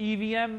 EVM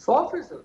100%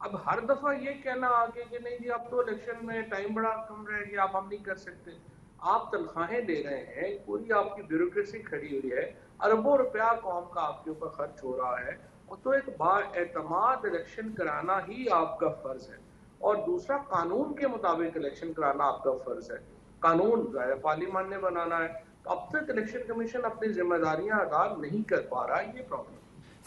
اب ہر دفعہ یہ کہنا آگے کہ نہیں جی اب تو الیکشن میں ٹائم بڑا کم رہے گی، آپ ہم نہیں کر سکتے. آپ تنخواہیں دے رہے ہیں، پوری آپ کی بیوروکریسی کھڑی ہوئی ہے، اربوں روپیہ قوم کا آپ کے اوپر خرچ ہو رہا ہے، تو ایک با اعتماد الیکشن کرانا ہی آپ کا فرض ہے. اور دوسرا، قانون کے مطابق الیکشن کرانا آپ کا فرض ہے. قانون پارلیمان نے بنانا ہے. اب تک الیکشن کمیشن اپنی ذمہ داریاں ادا نہیں کر پا رہا، یہ پرابلم.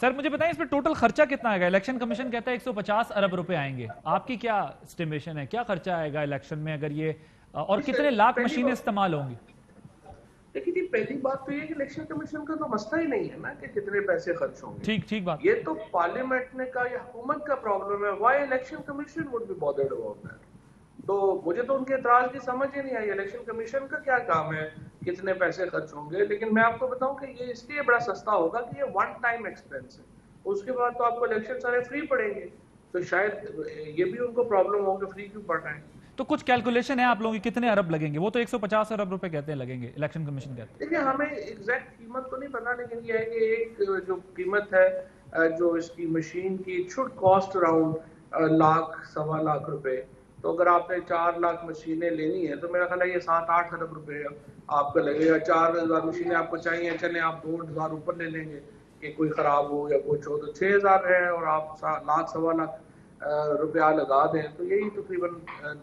سر مجھے بتائیں اس پہ ٹوٹل خرچہ کتنا آئے گا؟ الیکشن کمیشن کہتا ہے 150 ارب روپے آئیں گے، آپ کی کیا اسٹیمیشن ہے؟ کیا خرچہ آئے گا الیکشن میں اگر یہ، اور کتنے لاکھ مشینیں استعمال ہوں گی؟ لیکن یہ پہلی بات تو یہ کہ الیکشن کمیشن کا تو مسئلہ ہی نہیں ہے نا کہ کتنے پیسے خرچ ہوں گے. ٹھیک بات. یہ تو پارلیمنٹ نے کہا، یہ حکومت کا پرابلم ہے. Why election commission would be bothered about that? تو مجھے تو ان کے اعتراض کی سمجھ ہی نہیں آئی. الیکشن کمیشن کا کیا کام ہے کتنے پیسے خرچ ہوں گے؟ لیکن میں آپ کو بتاؤں کہ یہ اس لیے بڑا سستا ہوگا کہ یہ ون ٹائم ایکسپینس ہے، اس کے بعد تو آپ کو الیکشن سارے فری پڑیں گے، تو شاید یہ بھی ان کو پرابلم ہوگا فری کیوں پڑ رہے ہیں. تو کچھ کیلکولیشن ہے آپ لوگوں کی کتنے ارب لگیں گے؟ وہ تو 150 ارب روپے کہتے ہیں لگیں گے، الیکشن کمیشن کہتے ہیں. دیکھیں ہمیں ایگزیکٹ قیمت تو نہیں پتا، لیکن یہ ہے کہ ایک جو قیمت ہے جو اس کی مشین کی شوڈ کاسٹ اراؤنڈ لاکھ سوا لاکھ روپے. تو اگر آپ نے 4 لاکھ مشینیں لینی ہے تو میرا خیال ہے یہ 7-8 ارب روپے آپ کا لگے گا. 4,000 مشینیں آپ کو چاہیے، چلیں آپ 2,000 اوپر لے لیں گے کہ کوئی خراب ہو یا کچھ ہو، تو 6,000 ہے اور آپ لاکھ سوا لاکھ روپیہ لگا دیں تو یہی تقریباً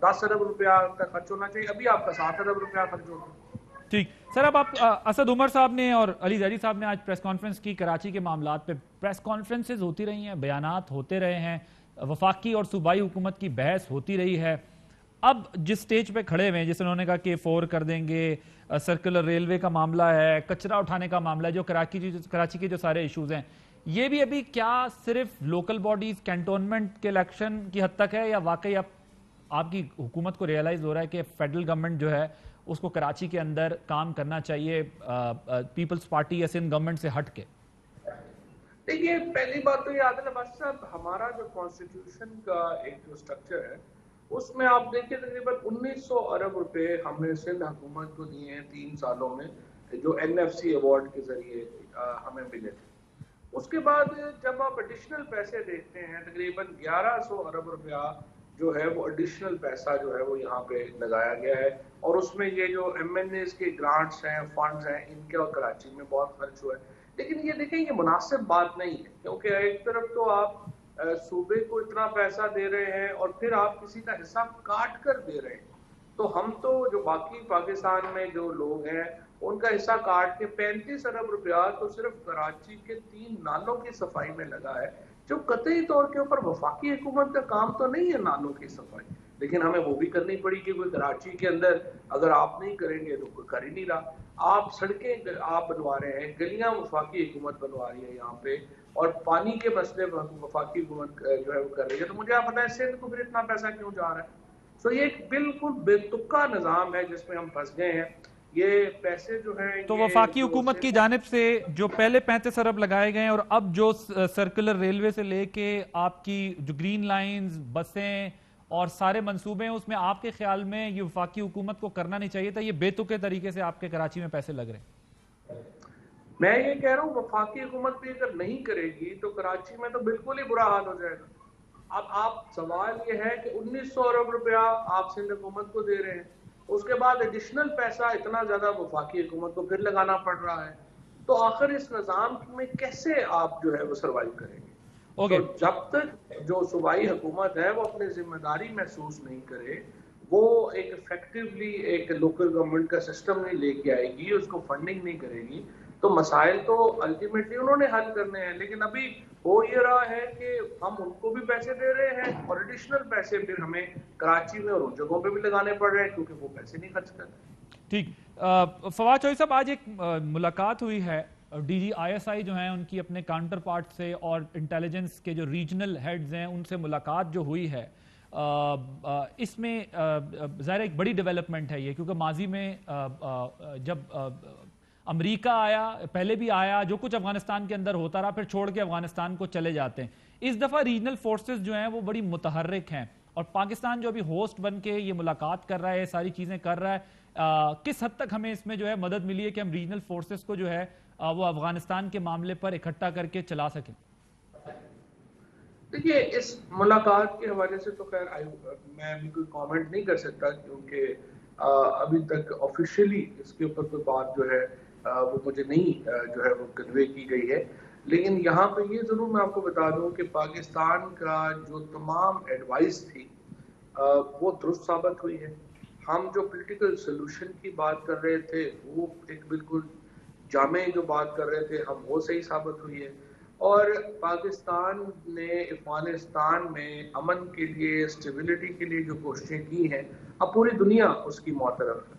10 ارب روپیہ کا خرچ ہونا چاہیے. ابھی آپ کا 7 ارب روپیہ خرچ ہوگا. ٹھیک سر، اب آپ اسد عمر صاحب نے اور علی زیدی صاحب نے آج پریس کانفرنس کی کراچی کے معاملات پہ. پریس کانفرنسز ہوتی رہی ہیں، بیانات ہوتے رہے ہیں، وفاقی اور صوبائی حکومت کی بحث ہوتی رہی ہے. اب جس سٹیج پہ کھڑے ہوئے ہیں، جس انہوں نے کہا کہ 4 کر دیں گے، سرکولر ریلوے کا معاملہ ہے، کچرا اٹھانے کا معاملہ ہے، جو کراچی کے جو سارے ایشوز ہیں، یہ بھی ابھی کیا صرف لوکل باڈیز کینٹونمنٹ کے الیکشن کی حد تک ہے، یا واقعی آپ کی حکومت کو ریئلائز ہو رہا ہے کہ فیڈرل گورنمنٹ جو ہے اس کو کراچی کے اندر کام کرنا چاہیے پیپلز پارٹی یا سندھ گورنمنٹ سے ہٹ کے؟ دیکھیے پہلی بات تو یہ عادل عباسی صاحب، ہمارا جو کانسٹیٹیوشن کا ایک جو سٹرکچر ہے اس میں آپ دیکھیں تقریباً 1900 ارب روپے ہم نے سندھ حکومت کو دیے ہیں 3 سالوں میں، جو NFC ایوارڈ کے ذریعے ہمیں ملے تھے. اس کے بعد جب آپ ایڈیشنل پیسے دیکھتے ہیں تقریباً 1100 ارب روپیہ جو ہے وہ ایڈیشنل پیسہ جو ہے وہ یہاں پہ لگایا گیا ہے. اور اس میں یہ جو MNAs کے گرانٹس ہیں، فنڈز ہیں، ان کے اور کراچی میں بہت خرچ ہوا ہے. لیکن یہ دیکھیں یہ مناسب بات نہیں ہے، کیونکہ ایک طرف تو آپ صوبے کو اتنا پیسہ دے رہے ہیں اور پھر آپ کسی کا حصہ کاٹ کر دے رہے ہیں. تو ہم تو جو باقی پاکستان میں جو لوگ ہیں ان کا حصہ کاٹ کے 35 ارب روپیہ تو صرف کراچی کے 3 نالوں کی صفائی میں لگا ہے، جو قطعی طور کے اوپر وفاقی حکومت کا کام تو نہیں ہے نالوں کی صفائی، لیکن ہمیں وہ بھی کرنی پڑی کہ کوئی کراچی کے اندر اگر آپ نہیں کریں گے تو کوئی کر ہی نہیں رہا. آپ سڑکیں آپ بنوا رہے ہیں، گلیاں وفاقی حکومت بنوا رہی ہے یہاں پہ، اور پانی کے مسئلے وفاقی حکومت جو ہے وہ کر رہی ہے. تو مجھے آپ بتائیں سندھ کو پھر اتنا پیسہ کیوں جا رہا ہے؟ تو یہ ایک بالکل بے تکا نظام ہے جس میں ہم پھنس گئے ہیں. یہ پیسے جو ہیں تو وفاقی حکومت کی جانب سے جو پہلے 35 ارب لگائے گئے ہیں اور اب جو سرکولر ریلوے سے لے کے آپ کی جو گرین لائنز، بسیں اور سارے منصوبے ہیں، اس میں آپ کے خیال میں یہ وفاقی حکومت کو کرنا نہیں چاہیے تھا؟ یہ بے تکے طریقے سے آپ کے کراچی میں پیسے لگ رہے ہیں. میں یہ کہہ رہا ہوں وفاقی حکومت بھی اگر نہیں کرے گی تو کراچی میں تو بالکل ہی برا حال ہو جائے گا. اب آپ سوال یہ ہے کہ 1900 ارب روپیہ آپ سندھ حکومت کو دے رہے ہیں، اس کے بعد ایڈیشنل پیسہ اتنا زیادہ وفاقی حکومت کو پھر لگانا پڑ رہا ہے. تو آخر اس نظام میں کیسے آپ جو ہے وہ سروائیو کریں گے؟ تو جب تک جو صوبائی حکومت ہے وہ اپنی ذمہ داری محسوس نہیں کرے، وہ ایک افیکٹولی ایک لوکل گورنمنٹ کا سسٹم نہیں لے کے آئے گی، اس کو فنڈنگ نہیں کرے گی، تو مسائل تو الٹیمیٹلی انہوں نے حل کرنے ہیں. لیکن ابھی ہو یہ رہا ہے کہ ہم ان کو بھی پیسے دے رہے ہیں اور ایڈیشنل پیسے پھر ہمیں کراچی میں اور ان جگہوں پہ بھی لگانے پڑ رہے ہیں کیونکہ وہ پیسے نہیں خرچ کر رہے. ٹھیک. فواد چوہدری صاحب، آج ایک ملاقات ہوئی ہے DG ISI جو ہیں ان کی اپنے کاؤنٹر پارٹ سے، اور انٹیلیجنس کے جو ریجنل ہیڈز ہیں ان سے ملاقات جو ہوئی ہے، اس میں ظاہر ایک بڑی ڈیولپمنٹ ہے یہ، کیونکہ ماضی میں جب امریکہ آیا، پہلے بھی آیا، جو کچھ افغانستان کے اندر ہوتا رہا، پھر چھوڑ کے افغانستان کو چلے جاتے ہیں. اس دفعہ ریجنل فورسز جو ہیں وہ بڑی متحرک ہیں، اور پاکستان جو ابھی ہوسٹ بن کے یہ ملاقات کر رہا ہے، ساری چیزیں کر رہا ہے. کس حد تک ہمیں اس میں جو ہے مدد ملی ہے کہ ہم ریجنل فورسز کو جو ہے وہ افغانستان کے معاملے پر اکٹھا کر کے چلا سکیں؟ دیکھیے اس ملاقات کے حوالے سے تو خیر میں ابھی کوئی کامنٹ نہیں کر سکتا، کیونکہ ابھی تک آفیشیلی اس کے اوپر کوئی بات جو ہے وہ مجھے نہیں جو ہے وہ کنوے کی گئی ہے. لیکن یہاں پہ یہ ضرور میں آپ کو بتا دوں کہ پاکستان کا جو تمام ایڈوائس تھی وہ درست ثابت ہوئی ہے. ہم جو پولیٹیکل سولوشن کی بات کر رہے تھے وہ ایک بالکل جامع جو بات کر رہے تھے ہم وہ صحیح ثابت ہوئی ہے. اور پاکستان نے افغانستان میں امن کے لیے، اسٹیبلٹی کے لیے جو کوششیں کی ہیں، اب پوری دنیا اس کی معترف ہے.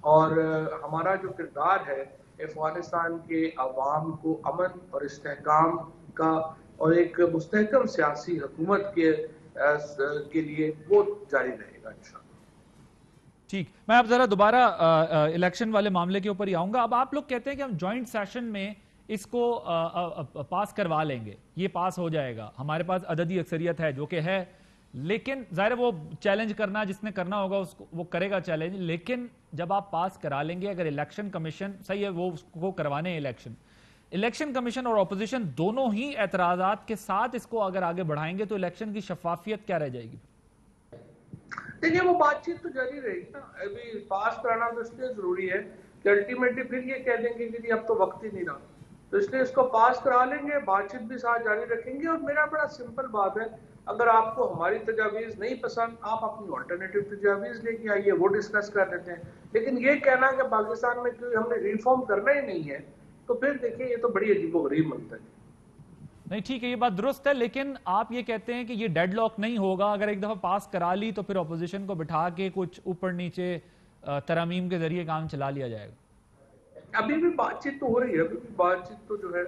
اور ہمارا جو کردار ہے افغانستان کے عوام کو امن اور استحکام کا اور ایک مستحکم سیاسی حکومت کے لیے وہ جاری رہے گا انشاءاللہ. ٹھیک، میں اب ذرا دوبارہ الیکشن والے معاملے کے اوپر ہی آؤں گا. اب آپ لوگ کہتے ہیں کہ ہم جوائنٹ سیشن میں اس کو پاس کروا لیں گے، یہ پاس ہو جائے گا، ہمارے پاس عددی اکثریت ہے جو کہ ہے، لیکن ظاہر وہ چیلنج کرنا جس نے کرنا ہوگا وہ کرے گا چیلنج. لیکن جب آپ پاس کرا لیں گے، اگر الیکشن کمیشن صحیح ہے وہ اس کو کروانے ہیں، الیکشن کمیشن اور اپوزیشن دونوں ہی اعتراضات کے ساتھ اس کو اگر آگے بڑھائیں گے تو الیکشن کی شفافیت کیا رہ جائے گی؟ دیکھیے وہ بات چیت تو جاری رہے گی نا. ابھی پاس کرانا تو اس لیے ضروری ہے کہ الٹیمیٹلی پھر یہ کہہ دیں گے کہ اب تو وقت ہی نہیں رہا، تو اس لیے اس کو پاس کرا لیں گے، بات چیت بھی ساتھ جاری رکھیں گے. اور میرا بڑا سمپل بات ہے، اگر آپ کو ہماری تجاویز نہیں پسند، آپ اپنی آلٹرنیٹو تجاویز لے کے آئیے، وہ ڈسکس کر لیتے ہیں. لیکن یہ کہنا کہ پاکستان میں کوئی ہم نے ریفارم کرنا ہی نہیں ہے، تو پھر دیکھیے یہ تو بڑی عجیب و غریب منطق ہے. نہیں ٹھیک ہے، یہ بات درست ہے، لیکن آپ یہ کہتے ہیں کہ یہ ڈیڈ لاک نہیں ہوگا، اگر ایک دفعہ پاس کرا لی تو پھر اپوزیشن کو بٹھا کے کچھ اوپر نیچے ترامیم کے ذریعے کام چلا لیا جائے گا. ابھی بھی بات چیت تو ہو رہی ہے، ابھی بھی بات چیت تو جو ہے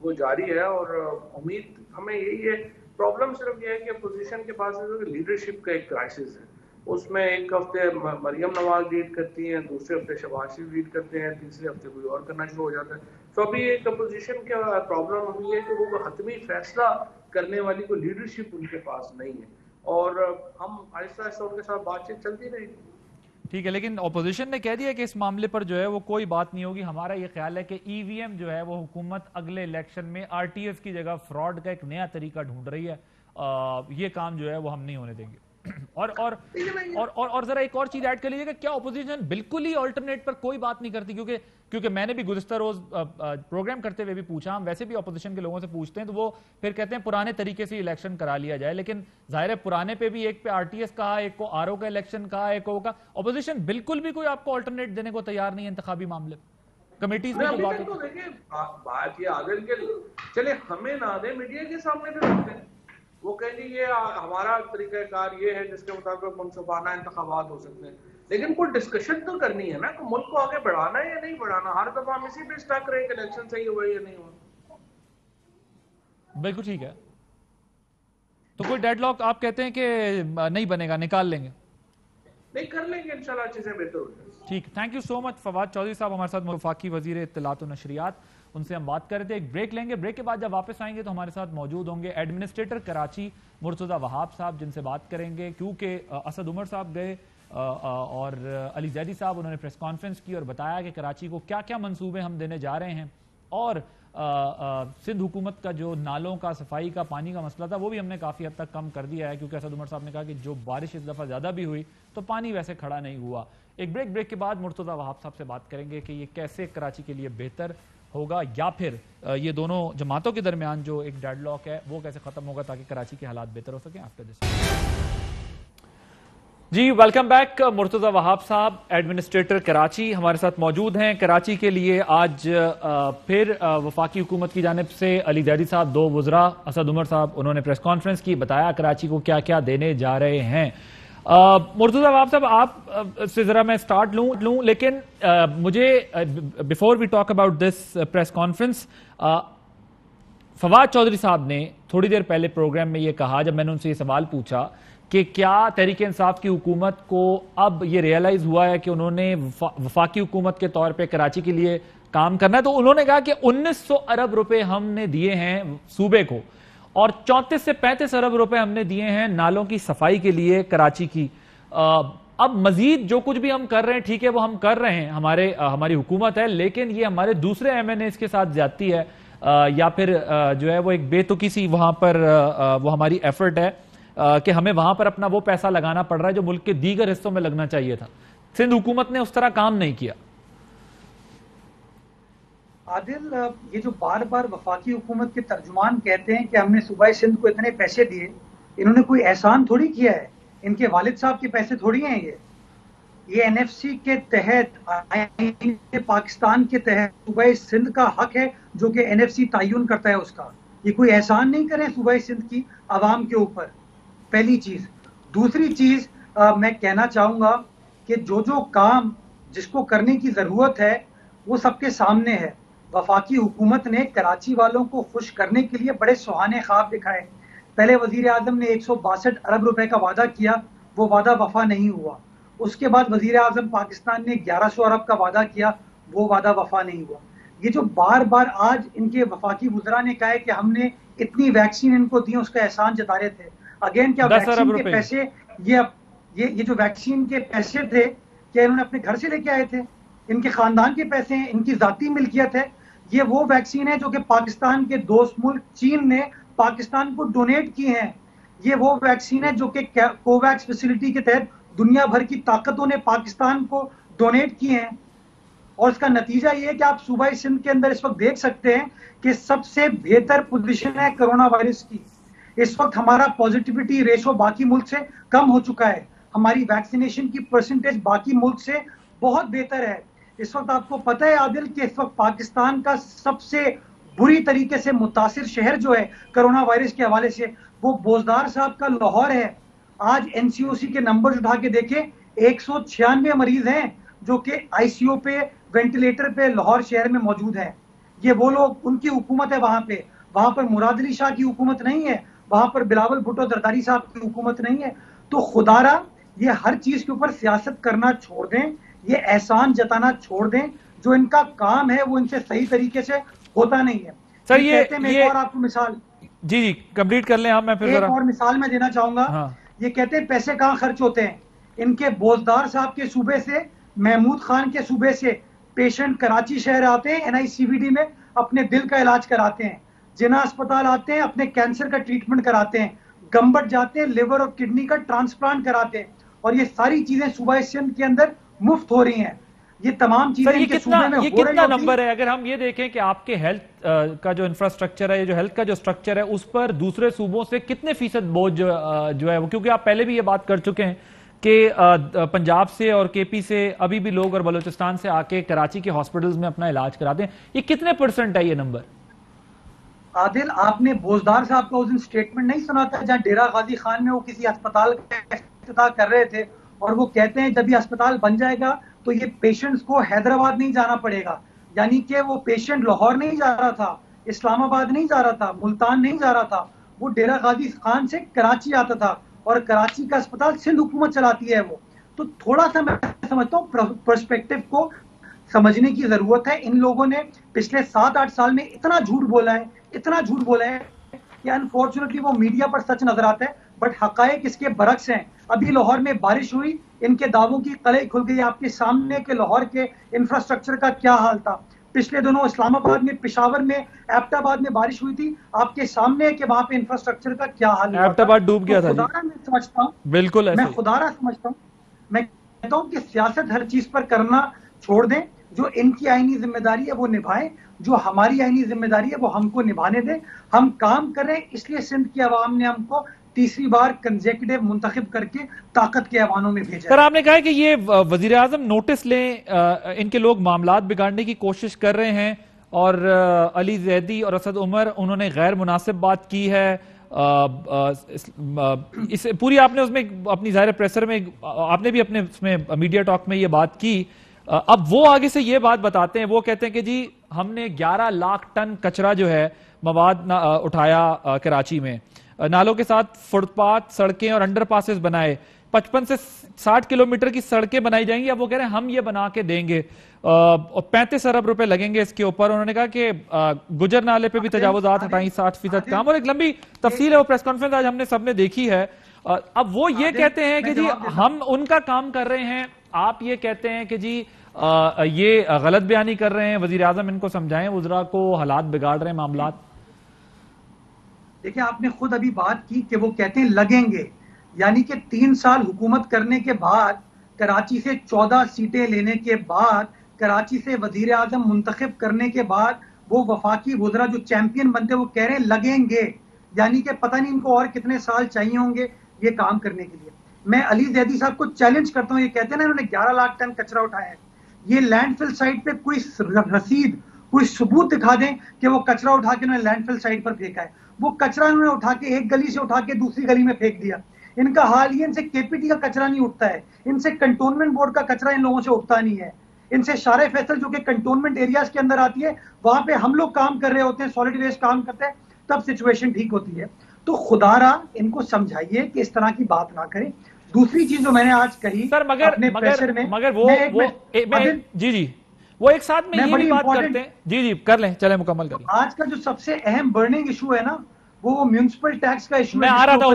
وہ جاری ہے. اور امید ہمیں یہی ہے. پرابلم صرف یہ ہے کہ اپوزیشن کے پاس لیڈرشپ کا ایک کرائسس ہے. اس میں ایک ہفتے مریم نواز لیڈ کرتی ہیں، دوسرے ہفتے شہباز شریف لیڈ کرتے ہیں، تیسرے ہفتے کوئی اور کرنا شروع ہو جاتا ہے. تو ابھی ایک اپوزیشن کا پرابلم ابھی ہے کہ وہ حتمی فیصلہ کرنے والی کوئی لیڈرشپ ان کے پاس نہیں ہے. اور ہم آہستہ آہستہ ان کے ساتھ بات چیت چلتی رہے گی. ٹھیک ہے، لیکن اپوزیشن نے کہہ دیا کہ اس معاملے پر جو ہے وہ کوئی بات نہیں ہوگی. ہمارا یہ خیال ہے کہ ای وی ایم جو ہے وہ حکومت اگلے الیکشن میں آر ٹی ایس کی جگہ فراڈ کا ایک نیا طریقہ ڈھونڈ رہی ہے. یہ کام جو ہے وہ ہم نہیں ہونے دیں گے. اور ذرا ایک اور چیز ایڈ کر لیجیے کہ کیا اپوزیشن بالکل ہی آلٹرنیٹ پر کوئی بات نہیں کرتی؟ کیونکہ میں نے بھی گزشتہ روز پروگرام کرتے ہوئے بھی پوچھا، ہم ویسے بھی اپوزیشن کے لوگوں سے پوچھتے ہیں تو وہ پھر کہتے ہیں پرانے طریقے سے الیکشن کرا لیا جائے. لیکن ظاہر ہے پرانے پہ بھی ایک پہ آر ٹی ایس کہا، ایک کو آر او کا الیکشن کہا، ایک کو اپوزیشن بالکل بھی کوئی آپ کو آلٹرنیٹ دینے کو تیار نہیں ہے انتخابی معاملے کمیٹیز میں. بات یہ عادل کے چلے ہمیں نہ دیں، میڈیا کے سامنے بھی رکھتے ہیں. وہ کہیں گے یہ ہمارا طریقہ کار یہ ہے جس کے مطابق منصفانہ انتخابات ہو سکتے ہیں. لیکن کوئی ڈسکشن تو کرنی ہے نا کہ ملک کو آگے بڑھانا ہے یا نہیں بڑھانا. ہر دفعہ ہم اسی پہ سٹک رہے کہ الیکشن صحیح ہوا یا نہیں ہوا. بالکل ٹھیک ہے، تو کوئی ڈیڈ لاک آپ کہتے ہیں کہ نہیں بنے گا، نکال لیں گے؟ نہیں، کر لیں گے انشاءاللہ، چیزیں بہتر ہو جائیں. ٹھیک، تھینک یو سو مچ. فواد چودھری صاحب ہمارے ساتھ وفاقی وزیر اطلاعات و نشریات، ان سے ہم بات کر رہے تھے. ایک بریک لیں گے، بریک کے بعد جب واپس آئیں گے تو ہمارے ساتھ موجود ہوں گے ایڈمنسٹریٹر کراچی مرتضی وہاب صاحب، جن سے بات کریں گے کیونکہ اسد عمر صاحب گئے اور علی زیدی صاحب انہوں نے پریس کانفرنس کی اور بتایا کہ کراچی کو کیا کیا منصوبے ہم دینے جا رہے ہیں. اور سندھ حکومت کا جو نالوں کا صفائی کا پانی کا مسئلہ تھا وہ بھی ہم نے کافی حد تک کم کر دیا ہے، کیونکہ اسد عمر صاحب نے کہا کہ جو بارش اس دفعہ زیادہ بھی ہوئی تو پانی ویسے کھڑا نہیں ہوا. ایک بریک کے بعد مرتضی وہاب صاحب سے بات کریں گے کہ یہ کیسے کراچی کے لیے بہتر ہوگا، یا پھر یہ دونوں جماعتوں کے درمیان جو ایک ڈیڈ لاک ہے وہ کیسے ختم ہوگا تاکہ کراچی کے حالات بہتر ہو سکیں. آفٹر دس جی ویلکم بیک. مرتضی وہاب صاحب ایڈمنسٹریٹر کراچی ہمارے ساتھ موجود ہیں. کراچی کے لیے آج پھر وفاقی حکومت کی جانب سے علی زیدی صاحب، دو وزراء اسد عمر صاحب، انہوں نے پریس کانفرنس کی، بتایا کراچی کو کیا کیا دینے جا رہے ہیں. مرتضی وہاب صاحب آپ سے ذرا میں سٹارٹ لوں لیکن مجھے before we talk about this press conference, Fawad Chaudhry صاحب نے تھوڑی دیر پہلے پروگرام میں یہ کہا، جب میں نے ان سے یہ سوال پوچھا کہ کیا تحریک انصاف کی حکومت کو اب یہ ریئلائز ہوا ہے کہ انہوں نے وفاقی حکومت کے طور پہ کراچی کے لیے کام کرنا ہے، تو انہوں نے کہا کہ 1900 ارب روپے ہم نے دیے ہیں صوبے کو اور 34 سے 35 ارب روپے ہم نے دیے ہیں نالوں کی صفائی کے لیے کراچی کی. اب مزید جو کچھ بھی ہم کر رہے ہیں ٹھیک ہے وہ ہم کر رہے ہیں، ہماری حکومت ہے، لیکن یہ ہمارے دوسرے ایم این ایز کے ساتھ زیادتی ہے. یا پھر جو ہے وہ ایک بے تکی سی وہاں پر وہ ہماری ایفرٹ ہے کہ ہمیں وہاں پر اپنا وہ پیسہ لگانا پڑ رہا ہے جو ملک کے دیگر حصوں میں لگنا چاہیے تھا؟ سندھ حکومت نے اس طرح کام نہیں کیا. عادل، یہ جو بار بار وفاقی حکومت کے ترجمان کہتے ہیں کہ ہم نے صوبہ سندھ کو اتنے پیسے دیے، انہوں نے کوئی احسان تھوڑی کیا ہے، ان کے والد صاحب کے پیسے تھوڑی ہیں. یہ این ایف سی کے تحت، پاکستان کے تحت صوبہ سندھ کا حق ہے جو کہ این ایف سی تعین کرتا ہے اس کا. یہ کوئی احسان نہیں کریں صوبہ سندھ کی عوام کے اوپر، پہلی چیز. دوسری چیز میں کہنا چاہوں گا کہ جو کام جس کو کرنے کی ضرورت ہے وہ سب کے سامنے ہے. وفاقی حکومت نے کراچی والوں کو خوش کرنے کے لیے بڑے سہانے خواب دکھائے. پہلے وزیر اعظم نے 162 ارب روپے کا وعدہ کیا، وہ وعدہ وفا نہیں ہوا. اس کے بعد وزیر اعظم پاکستان نے 1100 ارب کا وعدہ کیا، وہ وعدہ وفا نہیں ہوا. یہ جو بار بار آج ان کے وفاقی وزراء نے کہا ہے کہ ہم نے اتنی ویکسین ان کو دی، اس کا احسان جتا رہے تھے. اگین کیا ویکسین کے پیسے، یہ جو ویکسین کے پیسے تھے کیا انہوں نے اپنے گھر سے لے کے آئے تھے؟ ان کے خاندان کے پیسے ہیں، ان کی ذاتی ملکیت ہے. یہ وہ ویکسین ہے جو کہ پاکستان کے دوست ملک چین نے پاکستان کو ڈونیٹ کی ہیں. یہ وہ ویکسین ہے جو کہ کوویکس فیسلٹی کے تحت دنیا بھر کی طاقتوں نے پاکستان کو ڈونیٹ کی ہیں. اور اس کا نتیجہ یہ ہے کہ آپ صوبہ سندھ کے اندر اس وقت دیکھ سکتے ہیں کہ سب سے بہتر پوزیشن ہے کرونا وائرس کی. اس وقت ہمارا پوزیٹیوٹی ریشو باقی ملک سے کم ہو چکا ہے. ہماری ویکسینیشن کی پرسنٹیج باقی ملک سے بہت بہتر ہے. اس وقت آپ کو پتہ ہے عادل کہ اس وقت پاکستان کا سب سے بری طریقے سے متاثر شہر جو ہے کرونا وائرس کے حوالے سے وہ بوزدار صاحب کا لاہور ہے. آج این سی او سی کے نمبر اٹھا کے دیکھیں، 196 مریض ہیں جو کہ آئی سی او پہ، وینٹیلیٹر پہ لاہور شہر میں موجود ہیں. یہ وہ لوگ، ان کی حکومت ہے وہاں پر مراد علی شاہ کی حکومت نہیں ہے، وہاں پر بلاول بھٹو زرداری صاحب کی حکومت نہیں ہے. تو خدا را یہ ہر چیز کے اوپر سیاست کرنا چھوڑ دیں، یہ احسان جتانا چھوڑ دیں. جو ان کا کام ہے وہ ان سے صحیح طریقے سے ہوتا نہیں ہے. سر یہ اور آپ کو مثال جی کمپلیٹ کر لیں آپ. میں پھر ایک اور مثال میں دینا چاہوں گا. یہ کہتے ہیں پیسے کہاں خرچ ہوتے ہیں. ان کے بوزدار صاحب کے صوبے سے، محمود خان کے صوبے سے پیشنٹ کراچی شہر آتے ہیں، این آئی سی وی ڈی میں اپنے دل کا علاج کراتے ہیں. جناح اسپتال آتے ہیں، اپنے کینسر کا ٹریٹمنٹ کراتے ہیں. گمبٹ جاتے ہیں، لیور اور کڈنی کا ٹرانسپلانٹ کراتے ہیں. اور یہ ساری چیزیں صوبہ سندھ کے اندر مفت ہو رہی ہیں. یہ تمام چیزیں یہ کتنا نمبر ہے؟ اگر ہم یہ دیکھیں کہ آپ کے ہیلتھ کا جو انفراسٹرکچر ہے، جو ہیلتھ کا جو سٹرکچر ہے، اس پر دوسرے صوبوں سے کتنے فیصد بوجھ جو ہے وہ، کیونکہ آپ پہلے بھی یہ بات کر چکے ہیں کہ پنجاب سے اور کے پی سے ابھی بھی لوگ اور بلوچستان سے آ کے کراچی کے ہاسپٹلز میں اپنا علاج کراتے ہیں. یہ کتنے پرسنٹ ہے یہ نمبر؟ عادل، آپ نے بوزدار صاحب کا اس دن سٹیٹمنٹ نہیں سنا تھا جہاں ڈیرہ غازی خان میں وہ کسی اسپتال کا افتتاح کر رہے تھے اور وہ کہتے ہیں جب یہ اسپتال بن جائے گا تو یہ پیشنٹس کو حیدرآباد نہیں جانا پڑے گا. یعنی کہ وہ پیشنٹ لاہور نہیں جا رہا تھا، اسلام آباد نہیں جا رہا تھا، ملتان نہیں جا رہا تھا، وہ ڈیرہ غازی خان سے کراچی آتا تھا. اور کراچی کا اسپتال سندھ حکومت چلاتی ہے وہ. تو تھوڑا سا میں سمجھتا ہوں پرسپیکٹو کو سمجھنے کی ضرورت ہے. ان لوگوں نے پچھلے 7-8 سال میں اتنا جھوٹ بولا ہے کہ انفارچونیٹلی وہ میڈیا پر سچ نظر آتا ہے، بٹ حقائق اس کے برعکس ہیں. ابھی لاہور میں بارش ہوئی، ان کے دعووں کی قلعے کھل گئی. آپ کے سامنے کہ لاہور کے انفراسٹرکچر کا کیا حال تھا. پچھلے دنوں اسلام آباد میں، پشاور میں، ایبٹ آباد میں بارش ہوئی تھی. آپ کے سامنے کہ وہاں پہ انفراسٹرکچر کا کیا حال ہے. ایبٹ آباد ڈوب گیا تھا. میں سمجھتا ہوں، بالکل میں خدارہ سمجھتا ہوں، میں کہتا ہوں کہ سیاست ہر چیز پر کرنا چھوڑ دیں. جو ان کی آئینی ذمہ داری ہے وہ نبھائیں، جو ہماری آئینی ذمہ داری ہے وہ ہم کو نبھانے دیں. ہم کام کریں، اس لیے سندھ کی عوام نے ہم کو تیسری بار کنزیکٹیو منتخب کر کے طاقت کے ایوانوں میں بھیجا. سر، آپ نے کہا کہ یہ وزیر اعظم نوٹس لیں، ان کے لوگ معاملات بگاڑنے کی کوشش کر رہے ہیں، اور علی زیدی اور اسد عمر انہوں نے غیر مناسب بات کی ہے. اس پوری آپ نے اس میں اپنی ظاہر پریسر میں آپ نے بھی اپنے اس میں میڈیا ٹاک میں یہ بات کی. اب وہ آگے سے یہ بات بتاتے ہیں، وہ کہتے ہیں کہ جی ہم نے 11 لاکھ ٹن کچرا جو ہے مواد اٹھایا کراچی میں، نالوں کے ساتھ فٹ پاتھ، سڑکیں اور انڈر پاسز بنائے، 55 سے 60 کلومیٹر کی سڑکیں بنائی جائیں گی. اب وہ کہہ رہے ہیں ہم یہ بنا کے دیں گے، اور 35 ارب روپے لگیں گے اس کے اوپر. انہوں نے کہا کہ گجر نالے پہ بھی تجاوزات ہٹائیں، 60% کام، اور ایک لمبی تفصیل ہے. وہ پریس کانفرنس آج ہم نے سب نے دیکھی ہے. اب وہ یہ کہتے ہیں کہ جی ہم ان کا کام کر رہے ہیں، آپ یہ کہتے ہیں کہ جی یہ غلط بیانی کر رہے ہیں؟ وزیر اعظم ان کو سمجھائیں، وزراء کو حالات بگاڑ رہے ہیں معاملات. دیکھیں آپ نے خود ابھی بات کی کہ وہ کہتے ہیں لگیں گے، یعنی کہ 3 سال حکومت کرنے کے بعد، کراچی سے 14 سیٹیں لینے کے بعد، کراچی سے وزیر اعظم منتخب کرنے کے بعد وہ وفاقی وزراء جو چیمپئن بنتے وہ کہہ رہے ہیں لگیں گے، یعنی کہ پتہ نہیں ان کو اور کتنے سال چاہیے ہوں گے یہ کام کرنے کے لیے. میں علی زیدی صاحب کو چیلنج کرتا ہوں، یہ کہتے ہیں نا انہوں نے 11 لاکھ ٹن کچرا اٹھایا ہے، یہ لینڈ فل سائٹ پہ کوئی رسید، کوئی ثبوت دکھا دیں کہ وہ کچرا اٹھا کے انہوں نے لینڈ فل سائٹ پر پھینکا ہے. وہ کچرا انہوں نے اٹھا کے ایک گلی سے اٹھا کے دوسری گلی میں پھینک دیا. ان کا حال یہ ان سے کے پی ٹی کا کچرا نہیں اٹھتا ہے، ان سے کنٹونمنٹ بورڈ کا کچرا ان لوگوں سے اٹھتا نہیں ہے. ان سے شارع فیصل جو کہ کنٹونمنٹ ایریاز کے اندر آتی ہے وہاں پہ ہم لوگ کام کر رہے ہوتے ہیں، سالڈ ویسٹ کام کرتے ہیں، تب سچویشن ٹھیک ہوتی ہے. تو خدا را ان کو سمجھائیے کہ اس طرح کی بات نہ کریں. دوسری چیز جو میں نے آج کہی سر مگر وہ ایک ساتھ میں یہ بھی بات کرتے ہیں. جی کر لیں، چلیں مکمل کر لیں. آج کا جو سب سے اہم برننگ ایشو ہے نا وہ میونسپل ٹیکس کا ایشو ہے. میں آ رہا تھا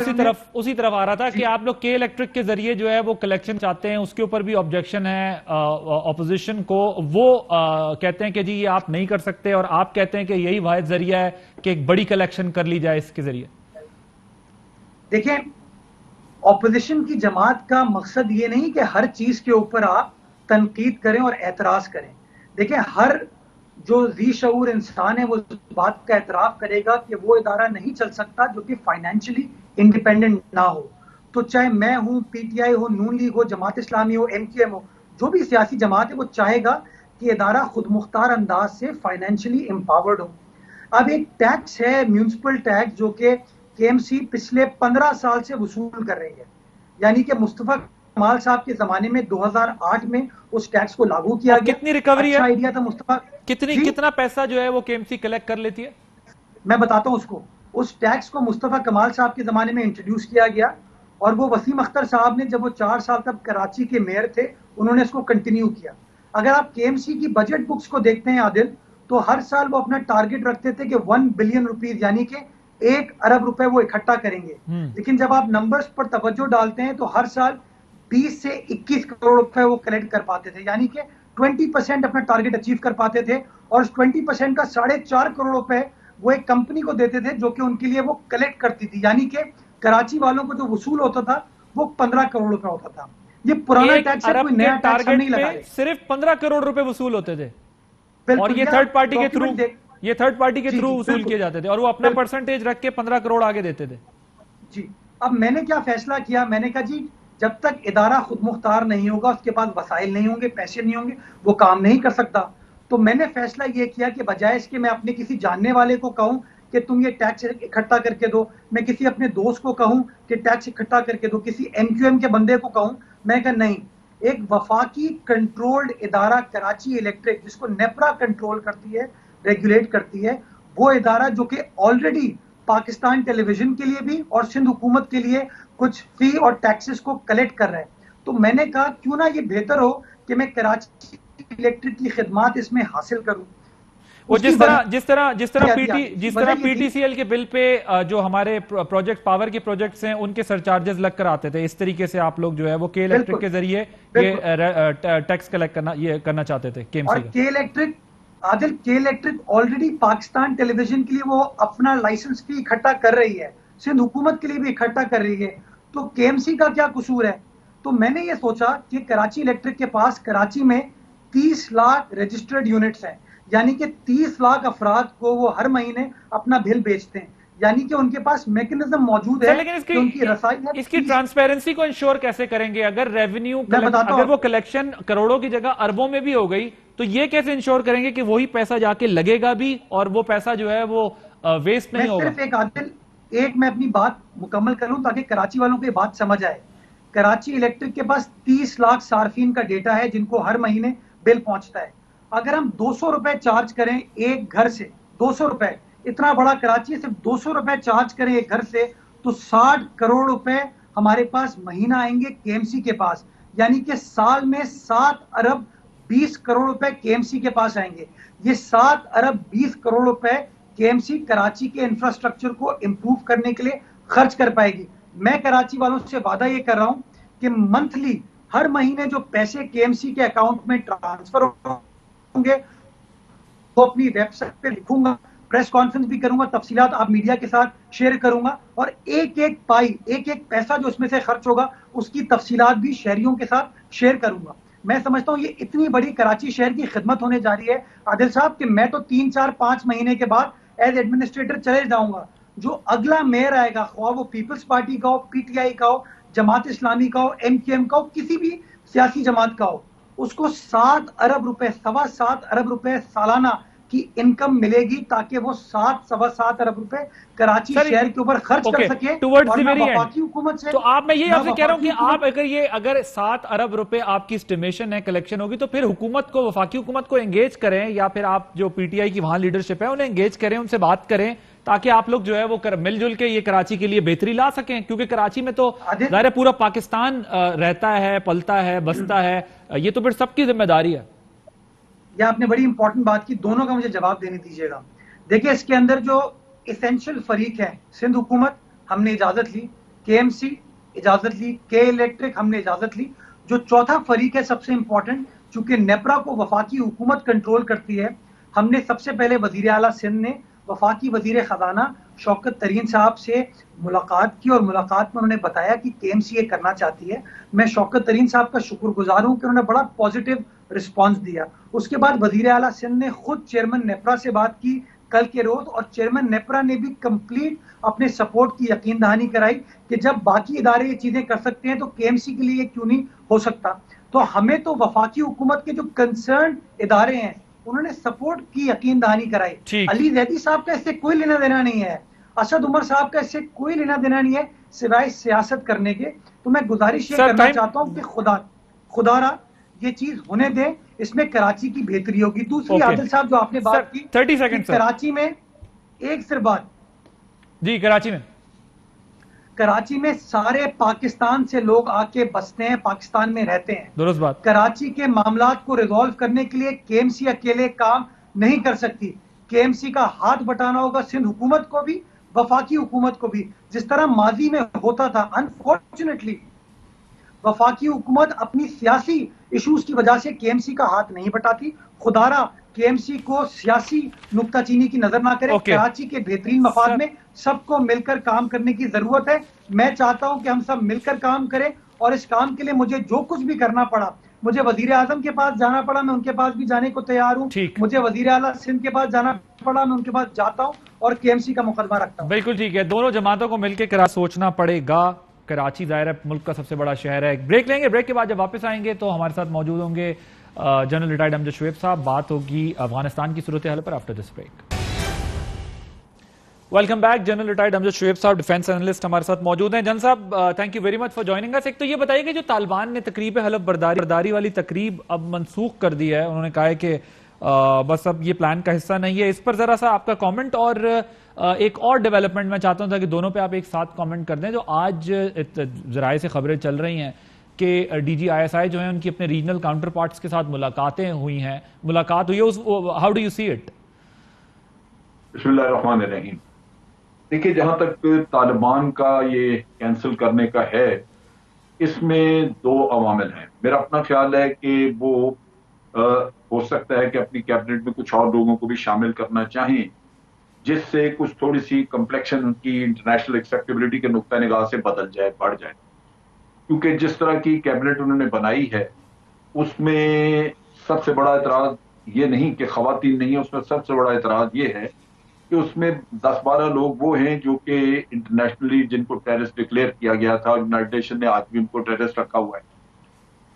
اسی طرف آ رہا تھا کہ آپ لوگ کے الیکٹرک کے ذریعے جو ہے وہ کلیکشن چاہتے ہیں، اس کے اوپر بھی آبجیکشن ہے اپوزیشن کو. وہ کہتے ہیں کہ جی یہ آپ نہیں کر سکتے، اور آپ کہتے ہیں کہ یہی واحد ذریعہ ہے کہ ایک بڑی کلیکشن کر لی جائے اس کے ذریعے. دیکھیں اپوزیشن کی جماعت کا مقصد یہ نہیں کہ ہر چیز کے اوپر آپ تنقید کریں اور اعتراض کریں. دیکھیں ہر جو ذی شعور انسان ہے وہ اس بات کا اعتراف کرے گا کہ وہ ادارہ نہیں چل سکتا جو کہ فائنینشلی انڈیپینڈنٹ نہ ہو. تو چاہے میں ہوں، P T I who, known league who, Jamaat Islami who, M Q M ہو، جو بھی سیاسی جماعت ہے وہ چاہے گا کہ ادارہ خود مختار انداز سے فائنینشلی امپاورڈ ہو. اب ایک ٹیکس ہے میونسپل ٹیکس جو کہ کے ایم سی پچھلے 15 سال سے وصول کر رہی ہے، یعنی کہ مصطفیٰ کمال صاحب کے زمانے میں 2008 میں اس ٹیکس کو لاگو کیا گیا. کتنی ریکوری اچھا آئیڈیا تھا مصطفیٰ. کتنا پیسہ جو ہے وہ کے ایم سی کلیکٹ کر لیتی ہے؟ میں بتاتا ہوں اس کو. اس ٹیکس کو مصطفیٰ کمال صاحب کے زمانے میں انٹروڈیوس کیا گیا، اور وہ وسیم اختر صاحب نے جب وہ 4 سال تک کراچی کے میئر تھے انہوں نے اس کو کنٹینیو کیا. اگر آپ کے ایم سی کی بجٹ بکس کو دیکھتے ہیں عادل، تو ہر سال وہ اپنا ٹارگٹ رکھتے تھے کہ 1 بلین روپیز یعنی کہ 1 ارب روپے وہ اکٹھا کریں گے. لیکن جب آپ نمبرز پر توجہ ڈالتے ہیں تو ہر سال 20 سے 21 کروڑ روپے وہ کلیکٹ کر پاتے تھے، یعنی کہ 20% اپنا ٹارگٹ اچیو کر پاتے تھے. اور اس 20% کا 4.5 کروڑ روپے وہ ایک کمپنی کو دیتے تھے جو کہ ان کے لیے وہ کلیکٹ کرتی تھی، یعنی کہ کراچی والوں کو جو وصول ہوتا تھا وہ 15 کروڑ روپے ہوتا تھا. یہ پرانا ٹیکس ہے، کوئی نیا ٹیکس ہم نہیں لگا رہے. صرف 15 کروڑ روپے وصول ہوتے تھے، اور یہ تھرڈ پارٹی کے تھرو وصول کیے جاتے تھے، اور وہ اپنا پرسنٹیج رکھ کے 15 کروڑ آگے دیتے تھے. جی اب میں نے کیا فیصلہ کیا، میں نے کہا جی جب تک ادارہ خود مختار نہیں ہوگا، اس کے پاس وسائل نہیں ہوں گے، پیسے نہیں ہوں گے، وہ کام نہیں کر سکتا. تو میں نے فیصلہ یہ کیا کہ بجائے اس کے میں اپنے کسی جاننے والے کو کہوں کہ تم یہ ٹیکس اکٹھا کر کے دو، میں کسی اپنے دوست کو کہوں کہ ٹیکس اکٹھا کر کے دو، کسی ایم کیو ایم کے بندے کو کہوں، میں کہا نہیں، ایک وفاقی کنٹرولڈ ادارہ کراچی الیکٹرک جس کو نیپرا کنٹرول کرتی ہے، ریگولیٹ کرتی ہے، وہ ادارہ جو کہ آلریڈی پاکستان ٹیلی ویژن کے لیے بھی اور سندھ حکومت کے لیے کچھ فی اور ٹیکسز کو کلیکٹ کر رہا ہے. تو میں نے کہا کیوں نہ یہ بہتر ہو کہ میں کراچی الیکٹرک کی خدمات اس میں حاصل کروں. وہ جس طرح پی ٹی سی ایل کے بل پہ جو ہمارے پروجیکٹ پاور کے پروجیکٹس ہیں ان کے سرچارجز لگ کر آتے تھے، اس طریقے سے آپ لوگ جو ہے وہ کے الیکٹرک کے ذریعے یہ ٹیکس کلیکٹ کرنا چاہتے تھے. کے الیکٹرک عادل، کے الیکٹرک آلریڈی پاکستان ٹیلی ویژن کے لیے وہ اپنا لائسنس بھی اکٹھا کر رہی ہے، سندھ حکومت کے لیے بھی اکٹھا کر رہی ہے. تو کے ایم سی کا کیا قصور ہے؟ تو میں نے یہ سوچا کہ کراچی الیکٹرک کے پاس کراچی میں 30 لاکھ رجسٹرڈ یونٹس ہیں، یعنی کہ 30 لاکھ افراد کو وہ ہر مہینے اپنا بل بیچتے ہیں، یعنی کہ ان کے پاس میکنزم موجود ہے. لیکن ان کی رسائی اس کی ٹرانسپیرنسی کو انشور کیسے کریں گے؟ اگر ریونیو اگر وہ کلیکشن کروڑوں کی جگہ اربوں میں بھی ہو گئی تو یہ کیسے انشور کریں گے کہ وہی پیسہ جا کے لگے گا بھی اور وہ پیسہ جو ہے وہ ویسٹ نہیں ہوگا؟ صرف ایک میں اپنی بات مکمل کروں تاکہ کراچی والوں کو یہ بات سمجھ آئے. کراچی الیکٹرک کے پاس 30 لاکھ صارفین کا ڈیٹا ہے جن کو ہر مہینے بل پہنچتا ہے. اگر ہم 200 روپے چارج کریں ایک گھر سے، 200 روپے، اتنا بڑا کراچی صرف 200 روپے چارج کریں ایک گھر سے، تو 60 کروڑ روپے ہمارے پاس مہینہ آئیں گے کے ایم سی کے پاس، یعنی کہ سال میں 7 ارب 20 کروڑ روپے کے ایم سی کے پاس آئیں گے. یہ 7 ارب 20 کروڑ روپے کے ایم سی کراچی کے انفراسٹرکچر کو امپروو کرنے کے لیے خرچ کر پائے گی. میں کراچی والوں سے وعدہ یہ کر رہا ہوں کہ منتھلی ہر مہینے جو پیسے KMC کے اکاؤنٹ میں ٹرانسفر ہوں گے وہ اپنی ویب سائٹ پہ لکھوں گا, پریس کانفرنس بھی کروں گا, تفصیلات آپ میڈیا کے ساتھ شیئر کروں گا, اور ایک ایک پائی, ایک ایک پیسہ جو اس میں سے خرچ ہوگا اس کی تفصیلات بھی شہریوں کے ساتھ شیئر کروں گا. میں سمجھتا ہوں یہ اتنی بڑی کراچی شہر کی خدمت ہونے جا رہی ہے عادل صاحب کہ میں تو 3, 4, 5 مہینے کے بعد ایز ایڈمنسٹریٹر چلے جاؤں گا. جو اگلا میئر آئے گا, خواہ وہ پیپلز پارٹی کا ہو, PTI کا ہو, جماعت اسلامی کا ہو, MQM کا ہو, کسی بھی سیاسی جماعت کا ہو, اس کو 7 ارب روپے, 7.25 ارب روپے سالانہ کی انکم ملے گی تاکہ وہ 7.25 ارب روپے کراچی شہر کے اوپر خرچ کر سکے. ٹورڈز دی ویری وفاقی حکومت سے تو آپ, میں یہ آپ سے کہہ رہا ہوں کہ آپ اگر 7 ارب روپے آپ کی اسٹیمیشن ہے, کلیکشن ہوگی, تو پھر حکومت کو, وفاقی حکومت کو انگیج کریں, یا پھر آپ جو PTI کی وہاں لیڈرشپ ہے انہیں انگیج کریں, ان سے بات کریں, تاکہ آپ لوگ جو ہے وہ مل جل کے یہ کراچی کے لیے بہتری لا سکیں. کیونکہ کراچی میں تو ظاہر پورا پاکستان رہتا ہے, پلتا ہے, بستا ہے, یہ تو پھر سب کی ذمہ داری ہے. یہ آپ نے بڑی امپورٹنٹ بات کی, دونوں کا مجھے جواب دینے دیجیے گا. دیکھیں اس کے اندر جو اسینشل فریق ہے, سندھ حکومت ہم نے اجازت لی, KMC اجازت لی, K الیکٹرک ہم نے اجازت لی. جو چوتھا فریق ہے سب سے امپورٹنٹ, چونکہ نیپرا کو وفاقی حکومت کنٹرول کرتی ہے, ہم نے سب سے پہلے وزیر اعلیٰ سندھ نے وفاقی وزیر خزانہ شوکت ترین صاحب سے ملاقات کی, اور ملاقات میں انہوں نے بتایا کہ KMC یہ کرنا چاہتی ہے. میں شوکت ترین صاحب کا شکر گزار ہوں کہ انہوں نے بڑا پازیٹیو رسپانس دیا. اس کے بعد وزیر اعلیٰ سندھ نے خود چیئرمین نیپرا سے بات کی کل کے روز, اور چیئرمین نیپرا نے بھی کمپلیٹ اپنے سپورٹ کی یقین دہانی کرائی کہ جب باقی ادارے یہ چیزیں کر سکتے ہیں تو KMC کے لیے یہ کیوں نہیں ہو سکتا. تو ہمیں تو وفاقی حکومت کے جو کنسرن ادارے ہیں انہوں نے سپورٹ کی یقین دہانی کرائی. علی زیدی صاحب کا اس سے کوئی لینا دینا نہیں ہے, اسد عمر صاحب کا اس سے کوئی لینا دینا نہیں ہے سوائے سیاست کرنے کے. تو میں گزارش یہ کرنا چاہتا ہوں کہ خدا را یہ چیز ہونے دیں, اس میں کراچی کی بہتری ہوگی. دوسری عادل صاحب جو آپ نے بات کی 30 سیکنڈ کراچی میں, ایک صرف بات جی, کراچی میں سارے پاکستان سے لوگ آ کے بستے ہیں, پاکستان میں رہتے ہیں. درست بات. کراچی کے معاملات کو ریزالو کرنے کے لیے KMC اکیلے کام نہیں کر سکتی. KMC کا ہاتھ بٹانا ہوگا سندھ حکومت کو بھی, وفاقی حکومت کو بھی, جس طرح ماضی میں ہوتا تھا. انفارچونیٹلی وفاقی حکومت اپنی سیاسی ایشوز کی وجہ سے KMC کا ہاتھ نہیں بٹاتی. خدارا KMC کو سیاسی نکتہ چینی کی نظر نہ کرے. کراچی کے بہترین مفاد میں سب کو مل کر کام کرنے کی ضرورت ہے. میں چاہتا ہوں کہ ہم سب مل کر کام کریں, اور اس کام کے لیے مجھے جو کچھ بھی کرنا پڑا, مجھے وزیر اعظم کے پاس جانا پڑا میں ان کے پاس بھی جانے کو تیار ہوں, مجھے وزیر اعلیٰ سندھ کے پاس جانا پڑا میں ان کے پاس جاتا ہوں, اور KMC کا مقدمہ رکھتا ہوں. بالکل ٹھیک ہے, دونوں جماعتوں کو مل کے سوچنا پڑے گا. کراچی ظاہر ہے ملک کا سب سے بڑا شہر ہے. بریک لیں گے, بریک کے بعد جب واپس آئیں گے تو ہمارے ساتھ موجود ہوں گے جنرل ریٹائرڈ امجد شعیب صاحب. بات ہوگی افغانستان کی صورتحال پر after this break. Welcome back. General retired Amjad Shoaib صاحب ڈیفینس انالسٹ ہمارے ساتھ موجود ہیں. جنرل صاحب thank you very much for joining us. ایک تو یہ بتائیے کہ جو طالبان نے تقریب حلف برداری والی تقریب اب منسوخ کر دی ہے, انہوں نے کہا ہے کہ بس اب یہ پلان کا حصہ نہیں ہے, اس پر ذرا سا آپ کا کامنٹ. اور ایک اور ڈیولپمنٹ میں چاہتا ہوں تاکہ دونوں پہ آپ ایک ساتھ کامنٹ کر دیں. جو آج ذرائع سے خبریں چل رہی ہیں کہ DG ISI جو ہیں ان کی اپنے ریجنل کاؤنٹر پارٹس کے ساتھ ملاقات ہوئی ہے, how do you see it? بسم اللہ الرحمن الرحیم. دیکھیے, جہاں تک طالبان کا یہ کینسل کرنے کا ہے, اس میں 2 عوامل ہیں. میرا اپنا خیال ہے کہ وہ ہو سکتا ہے کہ اپنی کیبنٹ میں کچھ اور لوگوں کو بھی شامل کرنا چاہیں, جس سے کچھ تھوڑی سی کمپلیکشن ان کی انٹرنیشنل ایکسیپٹیبلٹی کے نقطہ نگاہ سے بدل جائے, بڑھ جائے. کیونکہ جس طرح کی کیبنٹ انہوں نے بنائی ہے اس میں سب سے بڑا اعتراض یہ نہیں کہ خواتین نہیں ہے, اس میں سب سے بڑا اعتراض یہ ہے کہ اس میں 10-12 لوگ وہ ہیں جو کہ انٹرنیشنلی جن کو ٹیررسٹ ڈکلیئر کیا گیا تھا, یونائٹڈ نیشن نے آج بھی ان کو ٹیررسٹ رکھا ہوا ہے.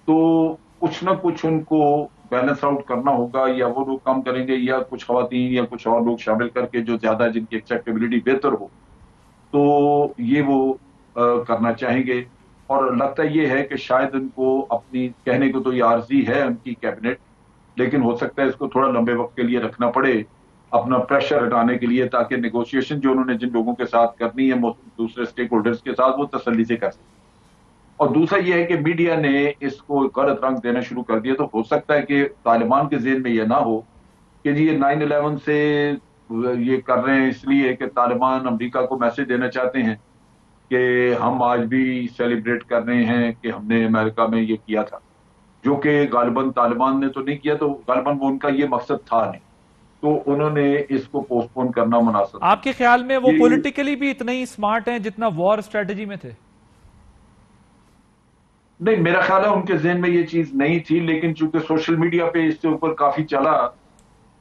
تو کچھ نہ کچھ ان کو بیلنس آؤٹ کرنا ہوگا, یا وہ لوگ کام کریں گے یا کچھ خواتین یا کچھ اور لوگ شامل کر کے جو زیادہ جن کی ایکسیپٹیبلٹی بہتر ہو تو یہ وہ کرنا چاہیں گے. اور لگتا یہ ہے کہ شاید ان کو اپنی کہنے کو تو یہ عارضی ہے ان کی کیبنٹ, لیکن ہو سکتا ہے اس کو تھوڑا لمبے وقت کے لیے رکھنا پڑے اپنا پریشر ہٹانے کے لیے, تاکہ نیگوشیشن جو انہوں نے جن لوگوں کے ساتھ کرنی ہے دوسرے سٹیک ہولڈرز کے ساتھ وہ تسلی سے کر سکیں. اور دوسرا یہ ہے کہ میڈیا نے اس کو غلط رنگ دینا شروع کر دیا, تو ہو سکتا ہے کہ طالبان کے ذہن میں یہ نہ ہو کہ جی یہ 9/11 سے یہ کر رہے ہیں اس لیے کہ طالبان امریکہ کو میسج دینا چاہتے ہیں کہ ہم آج بھی سیلیبریٹ کر رہے ہیں کہ ہم نے امریکہ میں یہ کیا تھا، جو کہ غالباً طالبان نے تو نہیں کیا، تو غالباً وہ ان کا یہ مقصد تھا نہیں، تو انہوں نے اس کو پوسٹ پون کرنا مناسب۔ آپ کے خیال میں وہ پولیٹیکلی بھی اتنے ہی سمارٹ ہیں جتنا وار اسٹریٹجی میں تھے؟ نہیں، میرا خیال ہے ان کے ذہن میں یہ چیز نہیں تھی، لیکن چونکہ سوشل میڈیا پہ اس کے اوپر کافی چلا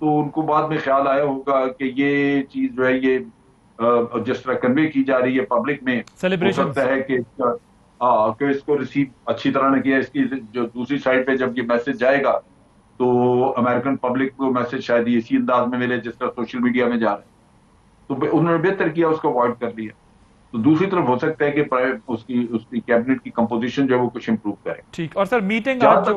تو ان کو بعد میں خیال آیا ہوگا کہ یہ چیز جو ہے یہ جس طرح کنوے کی جا رہی ہے پبلک میں، ہو سکتا ہے کہ اس کو ریسیو اچھی طرح نہ کیا، اس کی جو دوسری سائڈ پہ جب یہ میسج جائے گا تو امریکن پبلک کو میسج شاید اسی انداز میں ملے جس طرح سوشل میڈیا میں جا رہا ہے، تو انہوں نے بہتر کیا اس کو اوائڈ کر لیا۔ تو دوسری طرف ہو سکتا ہے کہ اس کی کیبنٹ کی کمپوزیشن جو ہے وہ کچھ امپروو کرے۔ ٹھیک، اور سر میٹنگ جہاں تک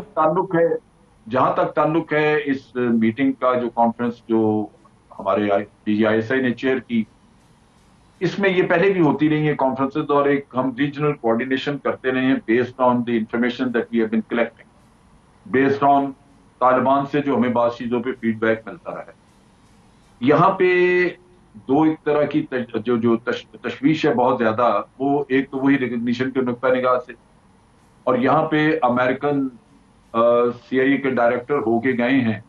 تعلق ہے اس میٹنگ کا، جو کانفرنس جو ہمارے DGISI نے چیئر کی، اس میں یہ پہلے بھی ہوتی رہی ہیں کانفرنسز، اور ایک ہم ریجنل کوآرڈینیشن کرتے رہے ہیں based on the information that we have been collecting, based on Taliban سے جو ہمیں بعض چیزوں پہ فیڈ بیک ملتا رہا ہے۔ یہاں پہ دو ایک طرح کی جو تشویش ہے بہت زیادہ، وہ ایک تو وہی ریکگنیشن کے نقطہ نگاہ سے، اور یہاں پہ امریکن CIA کے ڈائریکٹر ہو کے گئے ہیں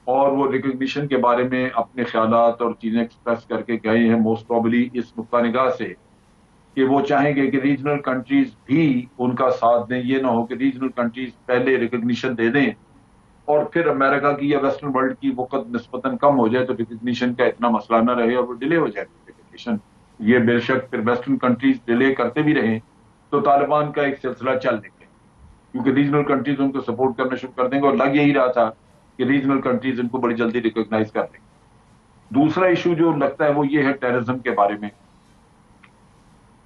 اور وہ ریکگنیشن کے بارے میں اپنے خیالات اور چیزیں ایکسپریس کر کے گئے ہیں، موسٹ پروبلی اس نقطہ نگاہ سے کہ وہ چاہیں گے کہ ریجنل کنٹریز بھی ان کا ساتھ دیں، یہ نہ ہو کہ ریجنل کنٹریز پہلے ریکگنیشن دے دیں اور پھر امریکہ کی یا ویسٹرن ورلڈ کی وقت نسبتاً کم ہو جائے تو ریکگنیشن کا اتنا مسئلہ نہ رہے اور وہ ڈیلے ہو جائے ریکگنیشن۔ یہ بے شک پھر ویسٹرن کنٹریز ڈیلے کرتے بھی رہیں تو طالبان کا ایک سلسلہ چل نکلے، کیونکہ ریجنل کنٹریز ان کو سپورٹ کرنا شروع کر دیں گے، اور لگ یہی رہا تھا کہ ریجنل کنٹریز ان کو بڑی جلدی ریکگنائز کر دیں گے۔ دوسرا ایشو جو لگتا ہے وہ یہ ہے ٹیررزم کے بارے میں۔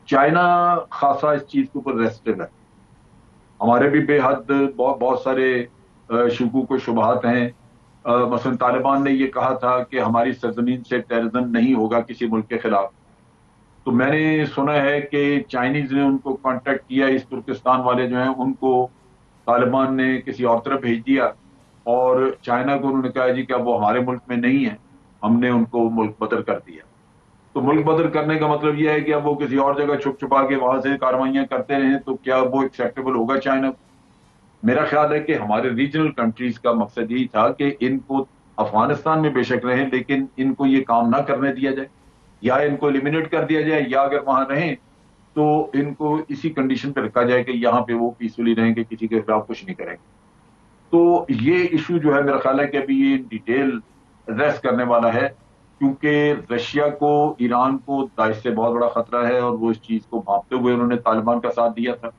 چائنا خاصا اس چیز کے اوپر ریسٹیو ہے، ہمارے بھی بے حد بہت سارے شکوک و شبہات ہیں۔ مثلا طالبان نے یہ کہا تھا کہ ہماری سرزمین سے ٹیررزم نہیں ہوگا کسی ملک کے خلاف، تو میں نے سنا ہے کہ چائنیز نے ان کو کانٹیکٹ کیا، اس ترکستان والے جو ہیں ان کو طالبان نے کسی اور طرف بھیج دیا، اور چائنا کو انہوں نے کہا جی کہ اب وہ ہمارے ملک میں نہیں ہیں، ہم نے ان کو ملک بدر کر دیا۔ تو ملک بدر کرنے کا مطلب یہ ہے کہ اب وہ کسی اور جگہ چھپ چھپا کے وہاں سے کاروائیاں کرتے رہیں، تو کیا وہ ایکسیپٹیبل ہوگا چائنا کو؟ میرا خیال ہے کہ ہمارے ریجنل کنٹریز کا مقصد یہی تھا کہ ان کو افغانستان میں بے شک رہیں لیکن ان کو یہ کام نہ کرنے دیا جائے، یا ان کو ایلیمینیٹ کر دیا جائے، یا اگر وہاں رہیں تو ان کو اسی کنڈیشن پہ رکھا جائے کہ یہاں پہ وہ پیسفلی رہیں گے، کسی کے خلاف کچھ نہیں کریں گے۔ تو یہ ایشو جو ہے میرا خیال ہے کہ ابھی یہ ڈیٹیل ایڈریس کرنے والا ہے، کیونکہ رشیا کو، ایران کو داعش سے بہت بڑا خطرہ ہے، اور وہ اس چیز کو بھانپتے ہوئے انہوں نے طالبان کا ساتھ دیا تھا۔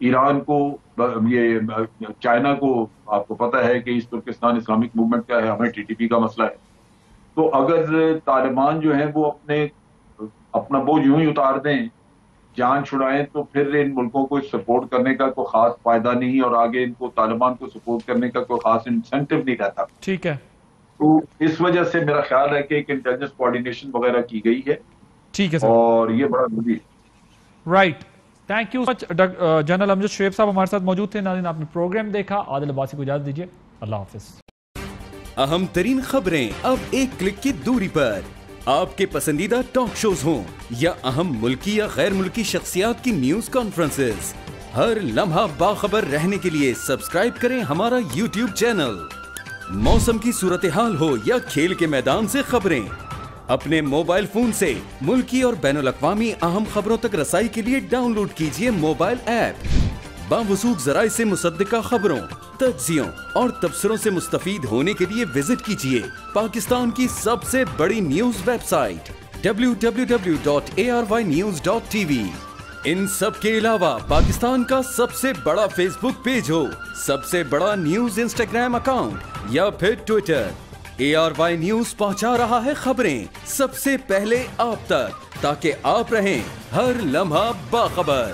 ایران کو، یہ چائنا کو آپ کو پتہ ہے کہ اس ترکستان اسلامک موومنٹ کا ہے، ہمیں TTP کا مسئلہ ہے۔ تو اگر طالبان جو ہیں وہ اپنا بوجھ یوں ہی اتار دیں، جان چھڑائیں، تو پھر ان ملکوں کو سپورٹ کرنے کا کوئی خاص فائدہ نہیں، اور آگے ان کو طالبان کو سپورٹ کرنے کا کوئی خاص انسینٹیو نہیں رہتا۔ ٹھیک ہے، تو اس وجہ سے میرا خیال ہے کہ ایک انٹیلیجنس کوآرڈینیشن وغیرہ کی گئی ہے۔ ٹھیک ہے سر، اور یہ بڑا ضروری ہے۔ Right, thank you much general Amjad Shoaib صاحب ہمارے ساتھ موجود تھے۔ ناظرین، آپ نے پروگرام دیکھا، عادل عباسی کو اجازت دیجیے، اللہ حافظ۔ اہم ترین خبریں اب ایک کلک کی دوری پر، آپ کے پسندیدہ ٹاک شوز ہوں یا اہم ملکی یا غیر ملکی شخصیات کی نیوز کانفرنسز، ہر لمحہ باخبر رہنے کے لیے سبسکرائب کریں ہمارا YouTube چینل۔ موسم کی صورتحال ہو یا کھیل کے میدان سے خبریں، اپنے موبائل فون سے ملکی اور بین الاقوامی اہم خبروں تک رسائی کے لیے ڈاؤن لوڈ کیجیے موبائل ایپ۔ باوثوق ذرائع سے مصدقہ خبروں، تجزیوں اور تبصروں سے مستفید ہونے کے لیے وزٹ کیجیے پاکستان کی سب سے بڑی نیوز ویب سائٹ www.arYnews.tv۔ ان سب کے علاوہ پاکستان کا سب سے بڑا فیس بک پیج ہو، سب سے بڑا نیوز انسٹاگرام اکاؤنٹ یا پھر ٹویٹر، ARY نیوز پہنچا رہا ہے خبریں سب سے پہلے آپ تک، تاکہ آپ رہیں ہر لمحہ باخبر۔